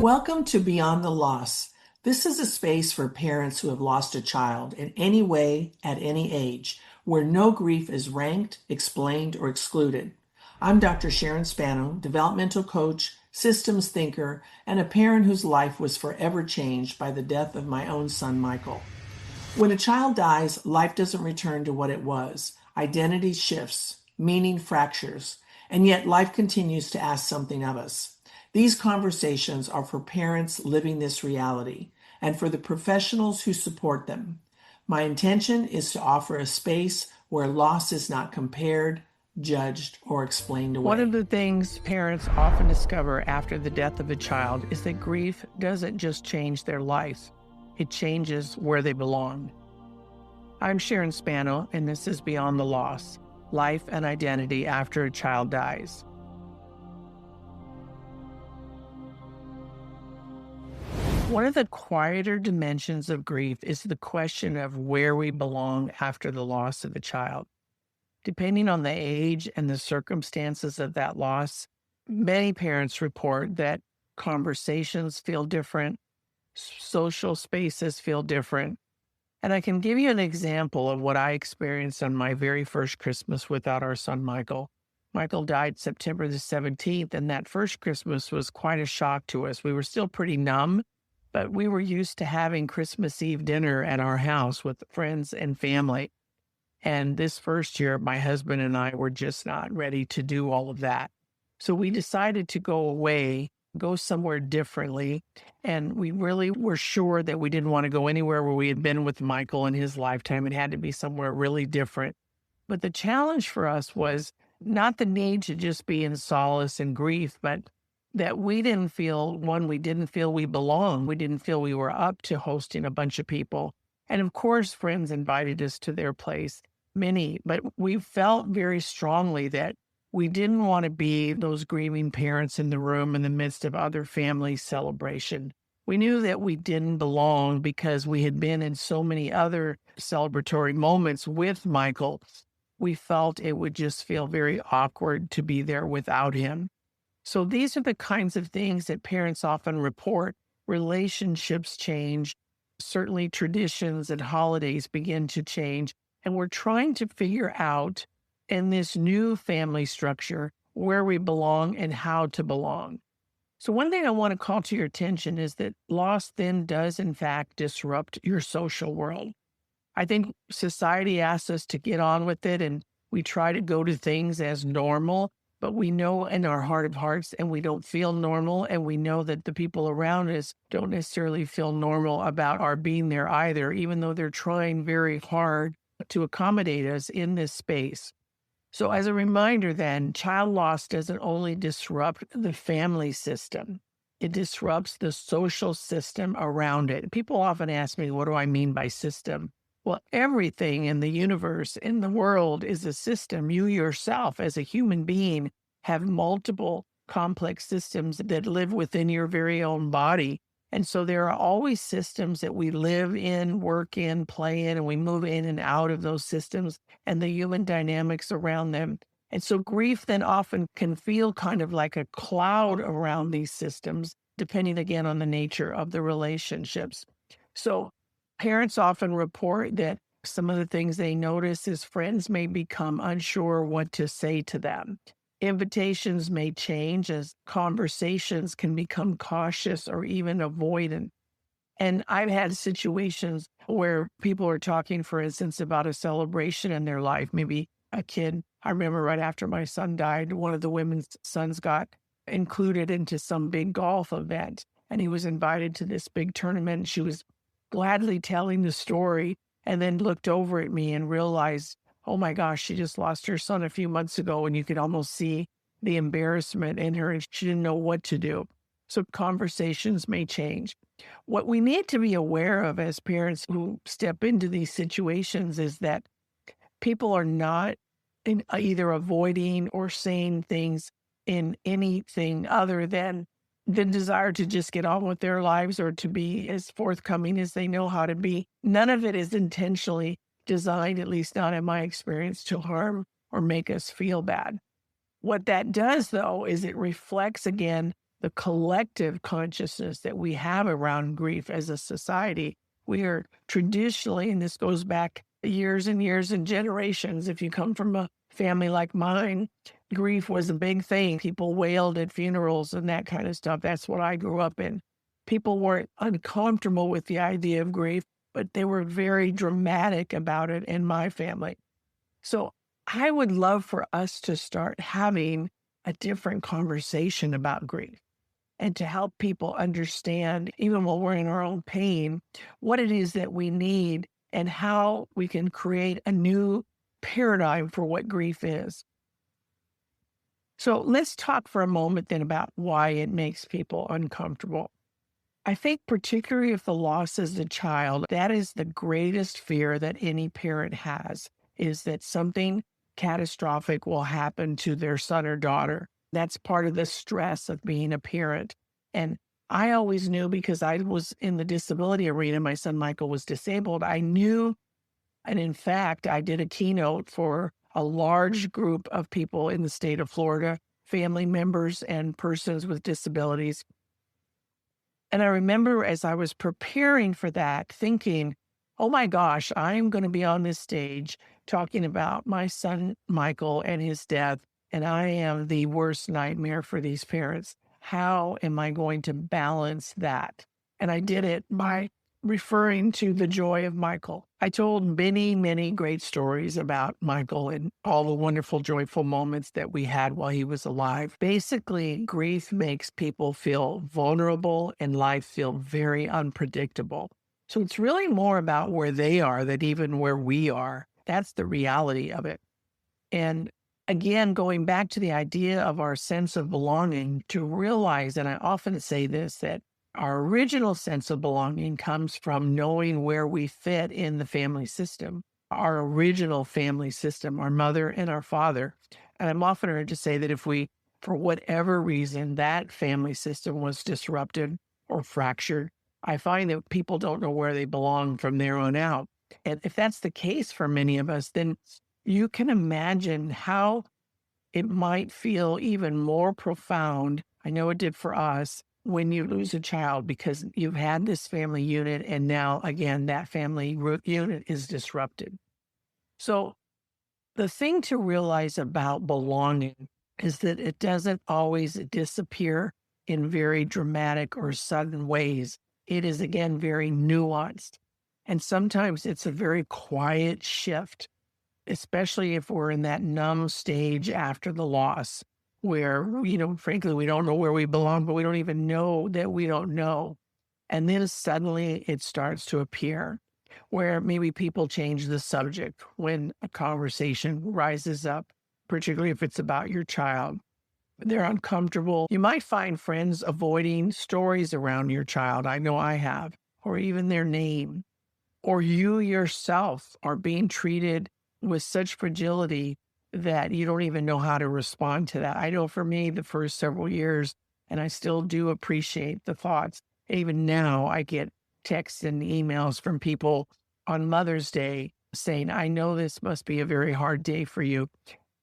Welcome to Beyond the Loss. This is a space for parents who have lost a child in any way at any age, where no grief is ranked, explained, or excluded. I'm Dr. Sharon Spano, developmental coach, systems thinker, and a parent whose life was forever changed by the death of my own son, Michael. When a child dies, life doesn't return to what it was. Identity shifts, meaning fractures, and yet life continues to ask something of us. These conversations are for parents living this reality and for the professionals who support them. My intention is to offer a space where loss is not compared, judged, or explained One of away. the things parents often discover after the death of a child is that grief doesn't just change their life, it changes where they belong. I'm Sharon Spano, and this is Beyond the Loss, Life and Identity After a Child Dies. One of the quieter dimensions of grief is the question of where we belong after the loss of a child. Depending on the age and the circumstances of that loss, many parents report that conversations feel different, social spaces feel different. And I can give you an example of what I experienced on my very first Christmas without our son, Michael. Michael died September the 17th, and that first Christmas was quite a shock to us. We were still pretty numb, but we were used to having Christmas Eve dinner at our house with friends and family. And this first year, my husband and I were just not ready to do all of that. So we decided to go away, go somewhere differently. And we really were sure that we didn't want to go anywhere where we had been with Michael in his lifetime. It had to be somewhere really different. But the challenge for us was not the need to just be in solace and grief, but that we didn't feel, one, we didn't feel we belonged. We didn't feel we were up to hosting a bunch of people. And of course, friends invited us to their place, many, but we felt very strongly that we didn't want to be those grieving parents in the room in the midst of other family celebration. We knew that we didn't belong because we had been in so many other celebratory moments with Michael. We felt it would just feel very awkward to be there without him. So these are the kinds of things that parents often report. Relationships change. Certainly traditions and holidays begin to change. And we're trying to figure out in this new family structure where we belong and how to belong. So one thing I want to call to your attention is that loss then does in fact disrupt your social world. I think society asks us to get on with it and we try to go to things as normal, but we know in our heart of hearts and we don't feel normal. And we know that the people around us don't necessarily feel normal about our being there either, even though they're trying very hard to accommodate us in this space. So as a reminder then, child loss doesn't only disrupt the family system, it disrupts the social system around it. People often ask me, what do I mean by system? Well, everything in the universe, in the world is a system. You yourself, as a human being, have multiple complex systems that live within your very own body. And so there are always systems that we live in, work in, play in, and we move in and out of those systems and the human dynamics around them. And so grief then often can feel kind of like a cloud around these systems, depending again on the nature of the relationships. So parents often report that some of the things they notice is friends may become unsure what to say to them. Invitations may change as conversations can become cautious or even avoidant. And I've had situations where people are talking, for instance, about a celebration in their life, maybe a kid. I remember right after my son died, one of the women's sons got included into some big golf event, and he was invited to this big tournament. She was gladly telling the story and then looked over at me and realized, oh my gosh, she just lost her son a few months ago. And you could almost see the embarrassment in her and she didn't know what to do. So conversations may change. What we need to be aware of as parents who step into these situations is that people are not either avoiding or saying things in anything other than the desire to just get on with their lives or to be as forthcoming as they know how to be. None of it is intentionally designed, at least not in my experience, to harm or make us feel bad. What that does, though, is it reflects again the collective consciousness that we have around grief as a society. We are traditionally, and this goes back years and years and generations, if you come from a family like mine, grief was a big thing. People wailed at funerals and that kind of stuff. That's what I grew up in. People weren't uncomfortable with the idea of grief, but they were very dramatic about it in my family. So I would love for us to start having a different conversation about grief and to help people understand, even while we're in our own pain, what it is that we need and how we can create a new paradigm for what grief is. So let's talk for a moment then about why it makes people uncomfortable. I think particularly if the loss is a child, that is the greatest fear that any parent has, is that something catastrophic will happen to their son or daughter. That's part of the stress of being a parent. And I always knew, because I was in the disability arena, my son Michael was disabled. I knew, and in fact, I did a keynote for a large group of people in the state of Florida, family members and persons with disabilities. And I remember as I was preparing for that, thinking, oh my gosh, I'm going to be on this stage talking about my son, Michael, and his death. And I am the worst nightmare for these parents. How am I going to balance that? And I did it by referring to the joy of Michael. I told many, many great stories about Michael and all the wonderful, joyful moments that we had while he was alive. Basically, grief makes people feel vulnerable and life feel very unpredictable. So it's really more about where they are than even where we are. That's the reality of it. And again, going back to the idea of our sense of belonging, to realize, and I often say this, that our original sense of belonging comes from knowing where we fit in the family system, our original family system, our mother and our father. And I'm often heard to say that if we, for whatever reason, that family system was disrupted or fractured, I find that people don't know where they belong from there on out. And if that's the case for many of us, then you can imagine how it might feel even more profound. I know it did for us when you lose a child, because you've had this family unit and now again, that family unit is disrupted. So the thing to realize about belonging is that it doesn't always disappear in very dramatic or sudden ways. It is again, very nuanced. And sometimes it's a very quiet shift, especially if we're in that numb stage after the loss, where, frankly, we don't know where we belong, but we don't even know that we don't know. And then suddenly it starts to appear, where maybe people change the subject when a conversation rises up, particularly if it's about your child. They're uncomfortable. You might find friends avoiding stories around your child. I know I have, or even their name. Or you yourself are being treated with such fragility that you don't even know how to respond to that. I know for me, the first several years, and I still do appreciate the thoughts. Even now, I get texts and emails from people on Mother's Day saying, I know this must be a very hard day for you.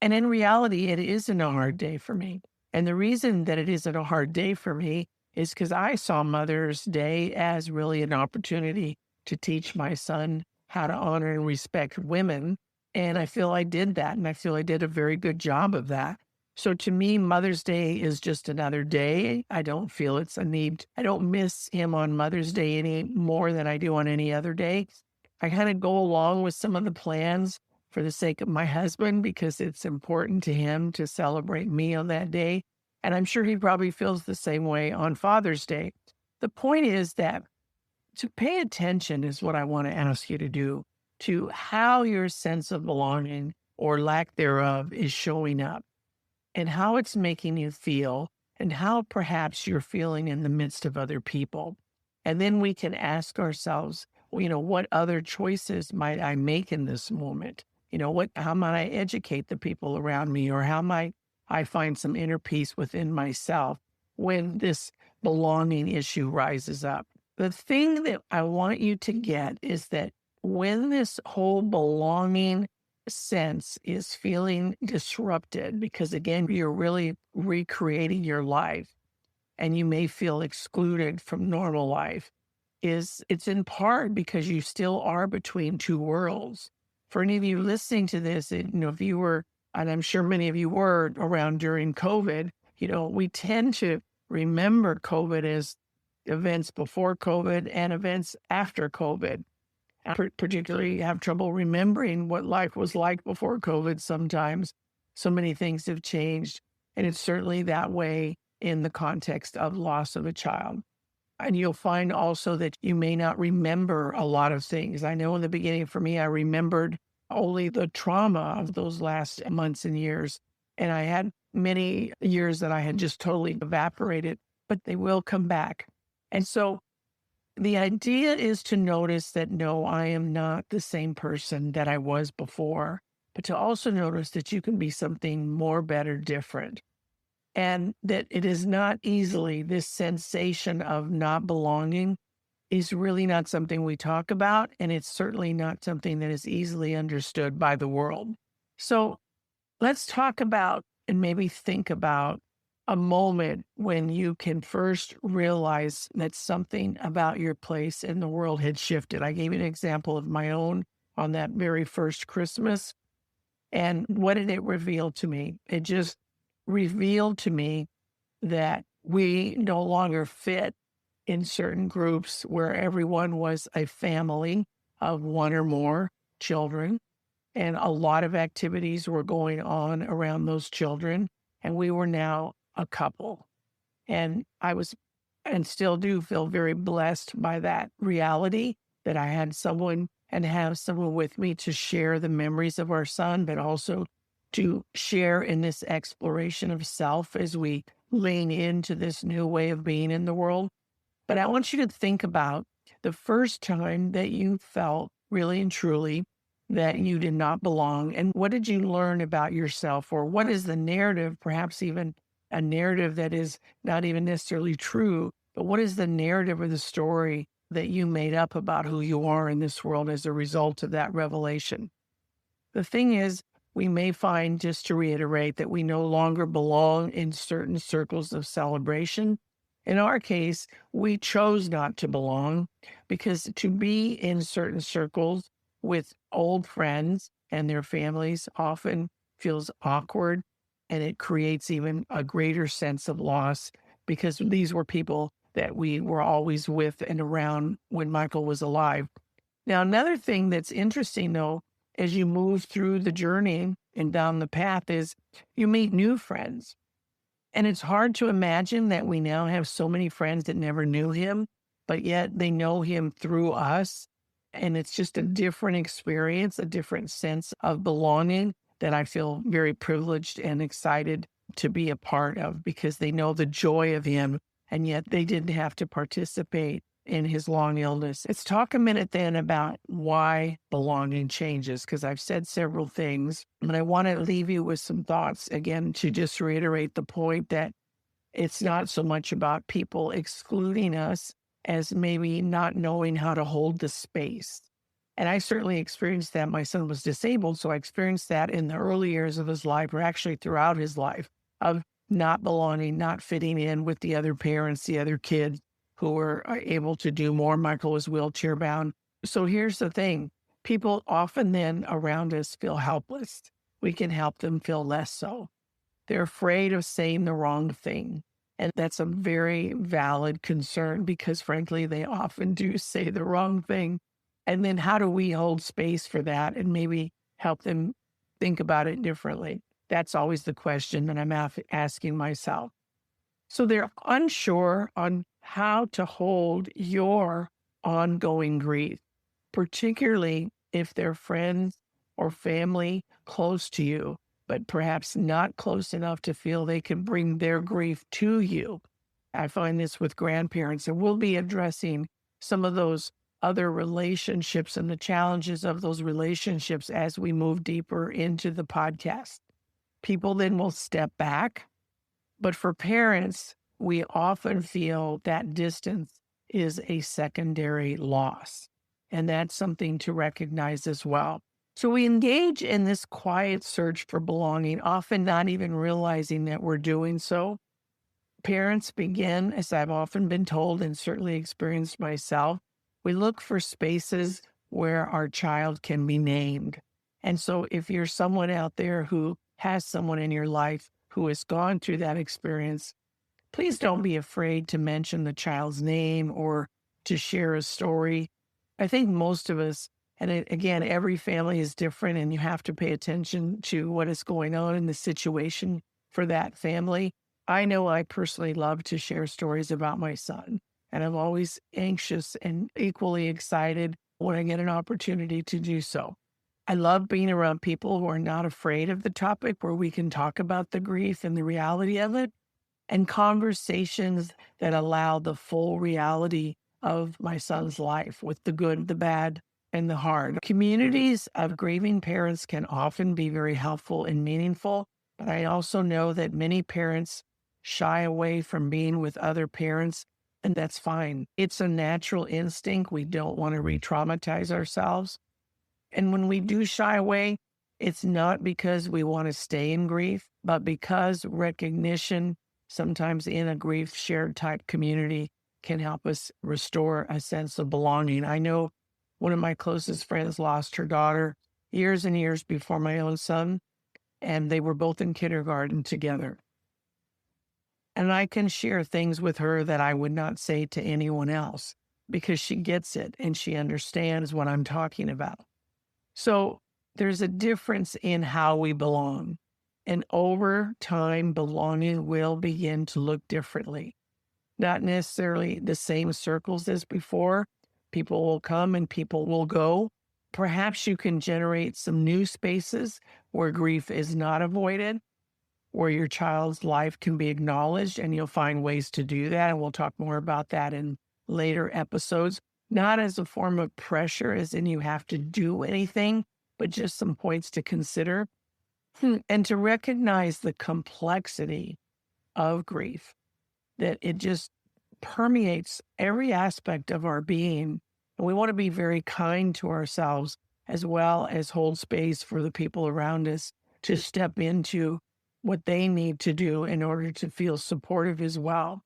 And in reality, it isn't a hard day for me. And the reason that it isn't a hard day for me is because I saw Mother's Day as really an opportunity to teach my son how to honor and respect women. And I feel I did that. And I feel I did a very good job of that. So to me, Mother's Day is just another day. I don't feel it's a need. I don't miss him on Mother's Day any more than I do on any other day. I kind of go along with some of the plans for the sake of my husband, because it's important to him to celebrate me on that day. And I'm sure he probably feels the same way on Father's Day. The point is that to pay attention is what I want to ask you to do, to how your sense of belonging or lack thereof is showing up and how it's making you feel and how perhaps you're feeling in the midst of other people. And then we can ask ourselves, what other choices might I make in this moment? How might I educate the people around me, or how might I find some inner peace within myself when this belonging issue rises up? The thing that I want you to get is that when this whole belonging sense is feeling disrupted, because again, you're really recreating your life, and you may feel excluded from normal life is it's in part because you still are between two worlds. For any of you listening to this, if you were, and I'm sure many of you were around during COVID, we tend to remember COVID as events before COVID and events after COVID. I particularly have trouble remembering what life was like before COVID sometimes. So many things have changed. And it's certainly that way in the context of loss of a child. And you'll find also that you may not remember a lot of things. I know in the beginning for me, I remembered only the trauma of those last months and years. And I had many years that I had just totally evaporated, but they will come back. And so the idea is to notice that no, I am not the same person that I was before, but to also notice that you can be something more, better, different. And that it is not easily, this sensation of not belonging is really not something we talk about. And it's certainly not something that is easily understood by the world. So let's talk about and maybe think about a moment when you can first realize that something about your place in the world had shifted. I gave you an example of my own on that very first Christmas. And what did it reveal to me? It just revealed to me that we no longer fit in certain groups where everyone was a family of one or more children. And a lot of activities were going on around those children. And we were now a couple. And I was, and still do feel very blessed by that reality that I had someone and have someone with me to share the memories of our son, but also to share in this exploration of self as we lean into this new way of being in the world. But I want you to think about the first time that you felt really and truly that you did not belong. And what did you learn about yourself? Or what is the narrative, perhaps even a narrative that is not even necessarily true, but what is the narrative or the story that you made up about who you are in this world as a result of that revelation? The thing is, we may find, just to reiterate, that we no longer belong in certain circles of celebration. In our case, we chose not to belong because to be in certain circles with old friends and their families often feels awkward, and it creates even a greater sense of loss because these were people that we were always with and around when Michael was alive. Now, another thing that's interesting, though, as you move through the journey and down the path is you meet new friends. And it's hard to imagine that we now have so many friends that never knew him, but yet they know him through us. And it's just a different experience, a different sense of belonging that I feel very privileged and excited to be a part of because they know the joy of him. And yet they didn't have to participate in his long illness. Let's talk a minute then about why belonging changes, because I've said several things, but I want to leave you with some thoughts again to just reiterate the point that it's not so much about people excluding us as maybe not knowing how to hold the space. And I certainly experienced that. My son was disabled, so I experienced that in the early years of his life, or actually throughout his life, of not belonging, not fitting in with the other parents, the other kids who were able to do more. Michael was wheelchair bound. So here's the thing. People often then around us feel helpless. We can help them feel less so. They're afraid of saying the wrong thing. And that's a very valid concern because frankly, they often do say the wrong thing. And then how do we hold space for that and maybe help them think about it differently? That's always the question that I'm asking myself. So they're unsure on how to hold your ongoing grief, particularly if they're friends or family close to you, but perhaps not close enough to feel they can bring their grief to you. I find this with grandparents, and we'll be addressing some of those other relationships and the challenges of those relationships as we move deeper into the podcast. People then will step back. But for parents, we often feel that distance is a secondary loss. And that's something to recognize as well. So we engage in this quiet search for belonging, often not even realizing that we're doing so. Parents begin, as I've often been told and certainly experienced myself, we look for spaces where our child can be named. And so if you're someone out there who has someone in your life who has gone through that experience, please don't be afraid to mention the child's name or to share a story. I think most of us, and again, every family is different, and you have to pay attention to what is going on in the situation for that family. I know I personally love to share stories about my son, and I'm always anxious and equally excited when I get an opportunity to do so. I love being around people who are not afraid of the topic, where we can talk about the grief and the reality of it, and conversations that allow the full reality of my son's life with the good, the bad, and the hard. Communities of grieving parents can often be very helpful and meaningful, but I also know that many parents shy away from being with other parents, and that's fine. It's a natural instinct. We don't want to re traumatize ourselves. And when we do shy away, it's not because we want to stay in grief, but because recognition, sometimes in a grief shared type community, can help us restore a sense of belonging. I know one of my closest friends lost her daughter years and years before my own son, and they were both in kindergarten together. And I can share things with her that I would not say to anyone else because she gets it and she understands what I'm talking about. So there's a difference in how we belong. And over time, belonging will begin to look differently. Not necessarily the same circles as before. People will come and people will go. Perhaps you can generate some new spaces where grief is not avoided, where your child's life can be acknowledged, and you'll find ways to do that. And we'll talk more about that in later episodes, not as a form of pressure, as in you have to do anything, but just some points to consider. And to recognize the complexity of grief, that it just permeates every aspect of our being. And we want to be very kind to ourselves as well as hold space for the people around us to step into what they need to do in order to feel supportive as well.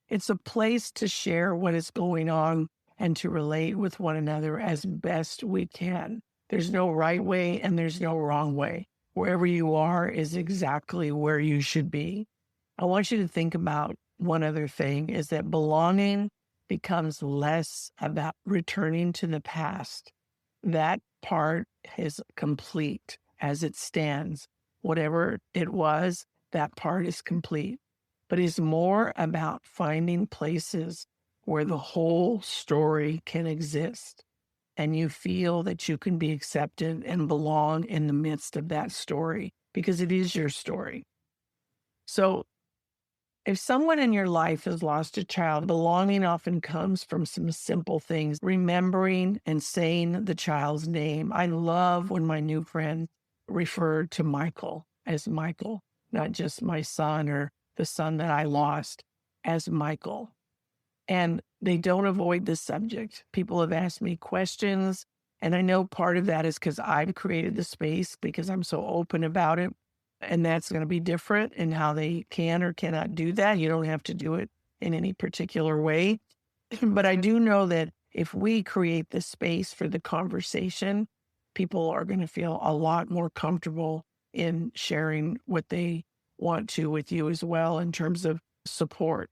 It's a place to share what is going on and to relate with one another as best we can. There's no right way and there's no wrong way. Wherever you are is exactly where you should be. I want you to think about one other thing, is that belonging becomes less about returning to the past. That part is complete as it stands. Whatever it was, that part is complete. But it's more about finding places where the whole story can exist and you feel that you can be accepted and belong in the midst of that story because it is your story. So if someone in your life has lost a child, belonging often comes from some simple things, remembering and saying the child's name. I love when my new friends refer to Michael as Michael, not just my son or the son that I lost, as Michael. And they don't avoid the subject. People have asked me questions, and I know part of that is because I've created the space because I'm so open about it. And that's going to be different in how they can or cannot do that. You don't have to do it in any particular way. But I do know that if we create the space for the conversation, people are going to feel a lot more comfortable in sharing what they want to with you as well in terms of support.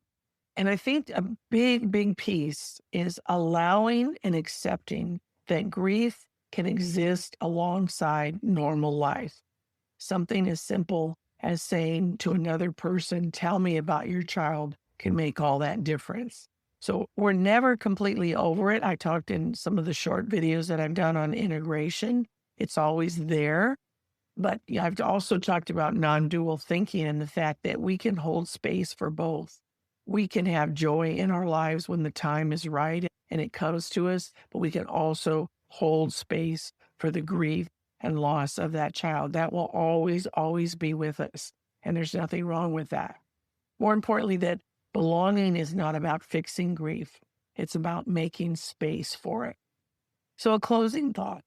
And I think a big, big piece is allowing and accepting that grief can exist alongside normal life. Something as simple as saying to another person, tell me about your child, can make all that difference. So we're never completely over it. I talked in some of the short videos that I've done on integration. It's always there. But I've also talked about non-dual thinking and the fact that we can hold space for both. We can have joy in our lives when the time is right and it comes to us, but we can also hold space for the grief and loss of that child. That will always, always be with us. And there's nothing wrong with that. More importantly, that belonging is not about fixing grief. It's about making space for it. So a closing thought.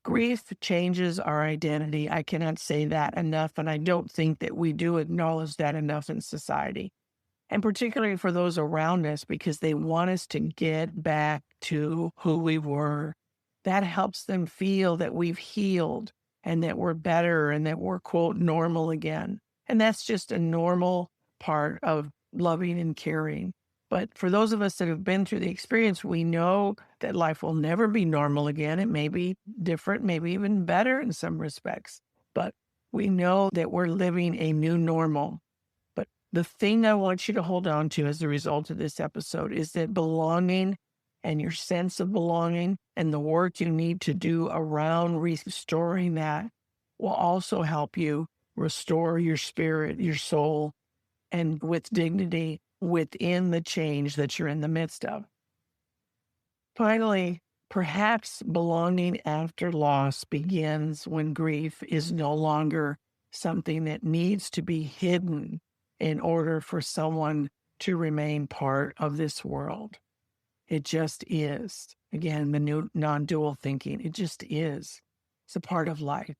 Grief changes our identity. I cannot say that enough, and I don't think that we do acknowledge that enough in society. and particularly for those around us, because they want us to get back to who we were. That helps them feel that we've healed and that we're better and that we're, quote, normal again. And that's just a normal part of loving and caring. But for those of us that have been through the experience, we know that life will never be normal again. It may be different, maybe even better in some respects, but we know that we're living a new normal. But the thing I want you to hold on to as a result of this episode is that belonging and your sense of belonging and the work you need to do around restoring that will also help you restore your spirit, your soul, and with dignity within the change that you're in the midst of. Finally, perhaps belonging after loss begins when grief is no longer something that needs to be hidden in order for someone to remain part of this world. It just is. Again, the new non-dual thinking, it just is. It's a part of life.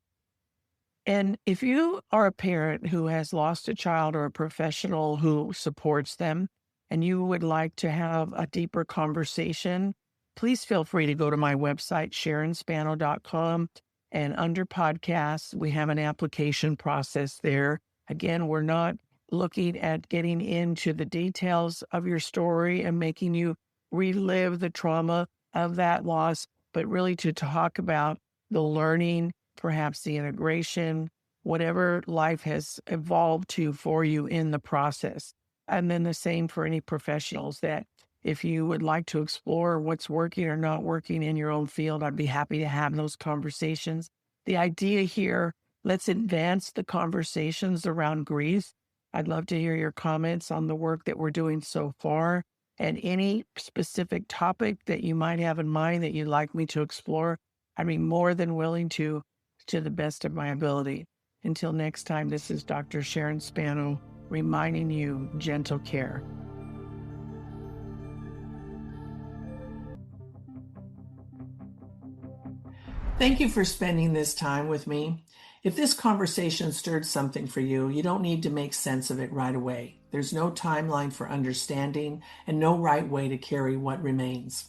And if you are a parent who has lost a child or a professional who supports them, and you would like to have a deeper conversation, please feel free to go to my website, SharonSpano.com. And under podcasts, we have an application process there. Again, we're not looking at getting into the details of your story and making you relive the trauma of that loss, but really to talk about the learning, perhaps the integration, whatever life has evolved to for you in the process. And then the same for any professionals that if you would like to explore what's working or not working in your own field, I'd be happy to have those conversations. The idea here, let's advance the conversations around grief. I'd love to hear your comments on the work that we're doing so far and any specific topic that you might have in mind that you'd like me to explore. I'd be more than willing to the best of my ability. Until next time, this is Dr. Sharon Spano reminding you gentle care. Thank you for spending this time with me. If this conversation stirred something for you, you don't need to make sense of it right away. There's no timeline for understanding and no right way to carry what remains.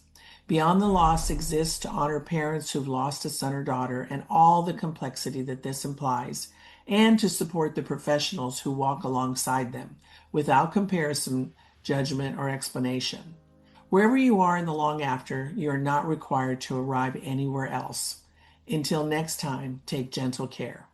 Beyond the Loss exists to honor parents who've lost a son or daughter and all the complexity that this implies, and to support the professionals who walk alongside them without comparison, judgment, or explanation. Wherever you are in the long after, you are not required to arrive anywhere else. Until next time, take gentle care.